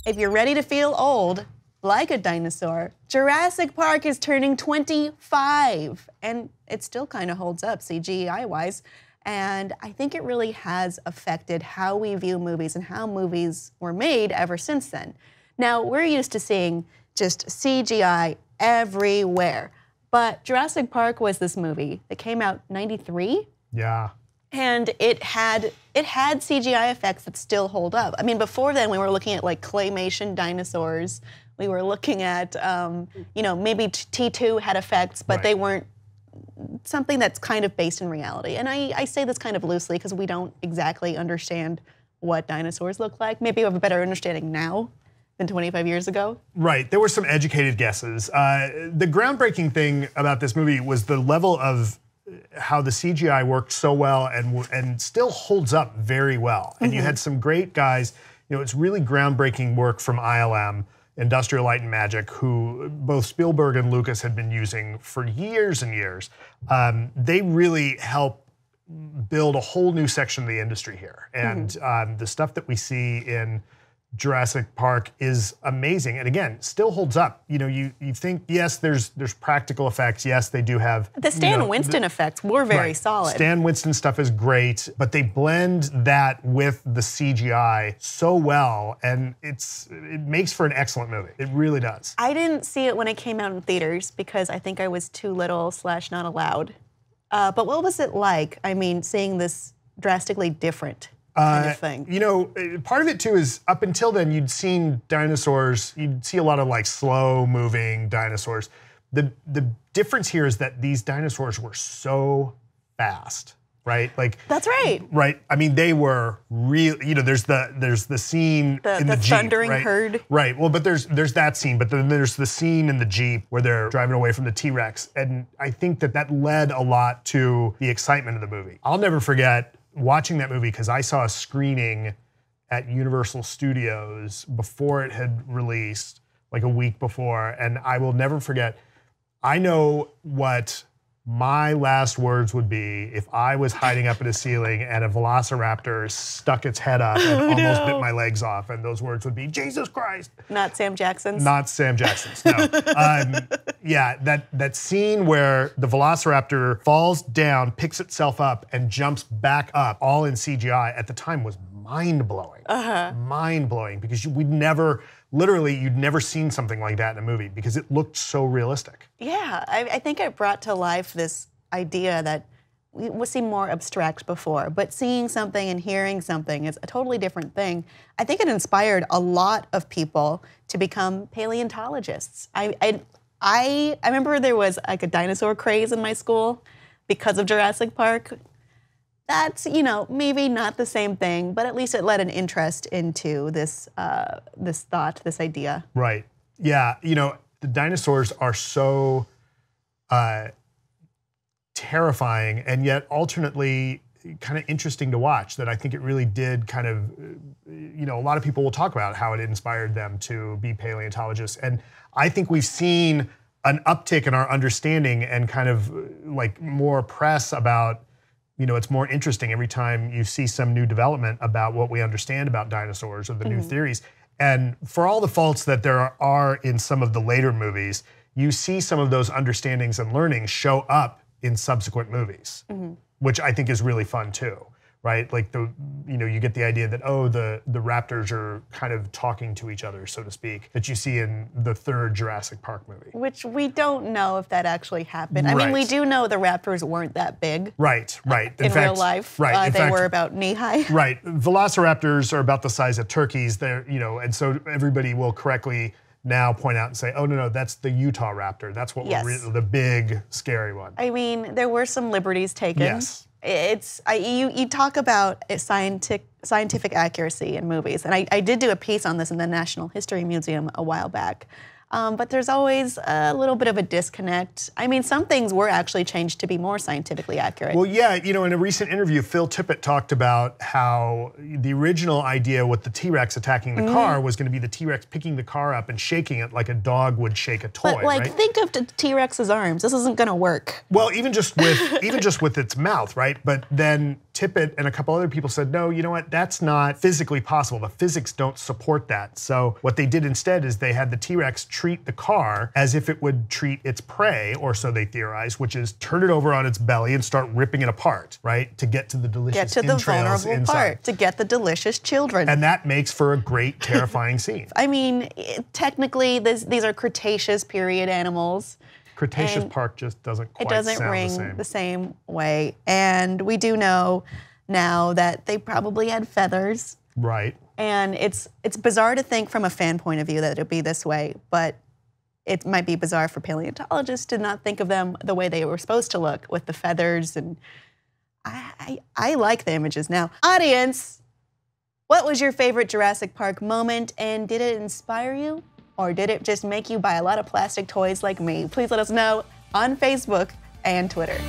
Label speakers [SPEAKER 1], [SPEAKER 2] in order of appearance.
[SPEAKER 1] if you're ready to feel old, like a dinosaur, Jurassic Park is turning 25, and it still kind of holds up CGI-wise. And I think it really has affected how we view movies and how movies were made ever since then. Now, we're used to seeing just CGI everywhere, but Jurassic Park was this movie that came out in '93.
[SPEAKER 2] Yeah.
[SPEAKER 1] And it had CGI effects that still hold up. I mean, before then, we were looking at like claymation dinosaurs. We were looking at, maybe T2 had effects, but they weren't something that's kind of based in reality. And I say this kind of loosely because we don't exactly understand what dinosaurs look like. Maybe we have a better understanding now than 25 years ago.
[SPEAKER 2] Right, there were some educated guesses. The groundbreaking thing about this movie was the level of how the CGI worked so well and still holds up very well. And you had some great guys, it's really groundbreaking work from ILM, Industrial Light and Magic, who both Spielberg and Lucas had been using for years and years. They really help build a whole new section of the industry here. And the stuff that we see in Jurassic Park is amazing, and again, still holds up. You think, yes, there's practical effects. Yes, they do have
[SPEAKER 1] the Stan Winston effects were very solid.
[SPEAKER 2] Stan Winston stuff is great, but they blend that with the CGI so well, and it makes for an excellent movie. It really does.
[SPEAKER 1] I didn't see it when it came out in theaters because I think I was too little / not allowed. But what was it like? I mean, seeing this drastically different kind of thing.
[SPEAKER 2] Part of it too is up until then you'd seen dinosaurs, you'd see a lot of like slow moving dinosaurs. The difference here is that these dinosaurs were so fast, right? Like
[SPEAKER 1] that's right.
[SPEAKER 2] Right. I mean, they were real. There's the scene in the Jeep,
[SPEAKER 1] thundering herd.
[SPEAKER 2] Right. Well, but there's that scene, but then there's the scene in the Jeep where they're driving away from the T-Rex, and I think that led a lot to the excitement of the movie. I'll never forget watching that movie because I saw a screening at Universal Studios before it had released, like a week before, and I will never forget. I know what my last words would be if I was hiding up in a ceiling and a velociraptor stuck its head up and almost bit my legs off, and those words would be, Jesus Christ.
[SPEAKER 1] Not Sam Jackson's?
[SPEAKER 2] Not Sam Jackson's, no. Yeah, that scene where the velociraptor falls down, picks itself up, and jumps back up, all in CGI, at the time was mind-blowing. Mind-blowing, because you'd never seen something like that in a movie because it looked so realistic.
[SPEAKER 1] Yeah, I think it brought to life this idea that we seemed more abstract before, but seeing something and hearing something is a totally different thing. I think it inspired a lot of people to become paleontologists. I remember there was like a dinosaur craze in my school because of Jurassic Park. That's, maybe not the same thing, but at least it led an interest into this this idea.
[SPEAKER 2] Right. Yeah. The dinosaurs are so terrifying and yet alternately kind of interesting to watch that I think it really did kind of, a lot of people will talk about how it inspired them to be paleontologists. And I think we've seen an uptick in our understanding and kind of like more press about, it's more interesting every time you see some new development about what we understand about dinosaurs or the new theories. And for all the faults that there are in some of the later movies, you see some of those understandings and learnings show up in subsequent movies, which I think is really fun too, right? Like you get the idea that, the raptors are kind of talking to each other, so to speak, that you see in the third Jurassic Park movie.
[SPEAKER 1] Which we don't know if that actually happened. I mean, we do know the raptors weren't that big.
[SPEAKER 2] Right.
[SPEAKER 1] In fact, real life, they were about knee-high.
[SPEAKER 2] Right. Velociraptors are about the size of turkeys. They're, and so everybody will correctly now point out and say, oh, no, that's the Utah raptor. That's what the big, scary one.
[SPEAKER 1] I mean, there were some liberties taken.
[SPEAKER 2] Yes.
[SPEAKER 1] You talk about scientific accuracy in movies, and I did do a piece on this in the National History Museum a while back. But there's always a little bit of a disconnect. I mean, some things were actually changed to be more scientifically accurate.
[SPEAKER 2] Well, yeah, you know, in a recent interview, Phil Tippett talked about how the original idea with the T-Rex attacking the car was going to be the T-Rex picking the car up and shaking it like a dog would shake a toy.
[SPEAKER 1] But like,
[SPEAKER 2] right?
[SPEAKER 1] think of the T-Rex's arms. This isn't going to work.
[SPEAKER 2] Well, even just with its mouth, right? But then Tippett and a couple other people said, no, you know what? That's not physically possible. The physics don't support that. So what they did instead is they had the T-Rex treat the car as if it would treat its prey, or so they theorized, which is turn it over on its belly and start ripping it apart, right? To get to the delicious
[SPEAKER 1] Get to the
[SPEAKER 2] entrails
[SPEAKER 1] vulnerable
[SPEAKER 2] inside.
[SPEAKER 1] part, to get the delicious children.
[SPEAKER 2] And that makes for a great, terrifying scene.
[SPEAKER 1] I mean, technically, these are Cretaceous period animals.
[SPEAKER 2] Cretaceous
[SPEAKER 1] And
[SPEAKER 2] Park just doesn't quite
[SPEAKER 1] It doesn't
[SPEAKER 2] sound
[SPEAKER 1] ring
[SPEAKER 2] the same.
[SPEAKER 1] way. And we do know now that they probably had feathers.
[SPEAKER 2] Right.
[SPEAKER 1] And it's bizarre to think from a fan point of view that it would be this way, but it might be bizarre for paleontologists to not think of them the way they were supposed to look, with the feathers. And I like the images now. Audience, what was your favorite Jurassic Park moment, and did it inspire you, or did it just make you buy a lot of plastic toys like me? Please let us know on Facebook and Twitter.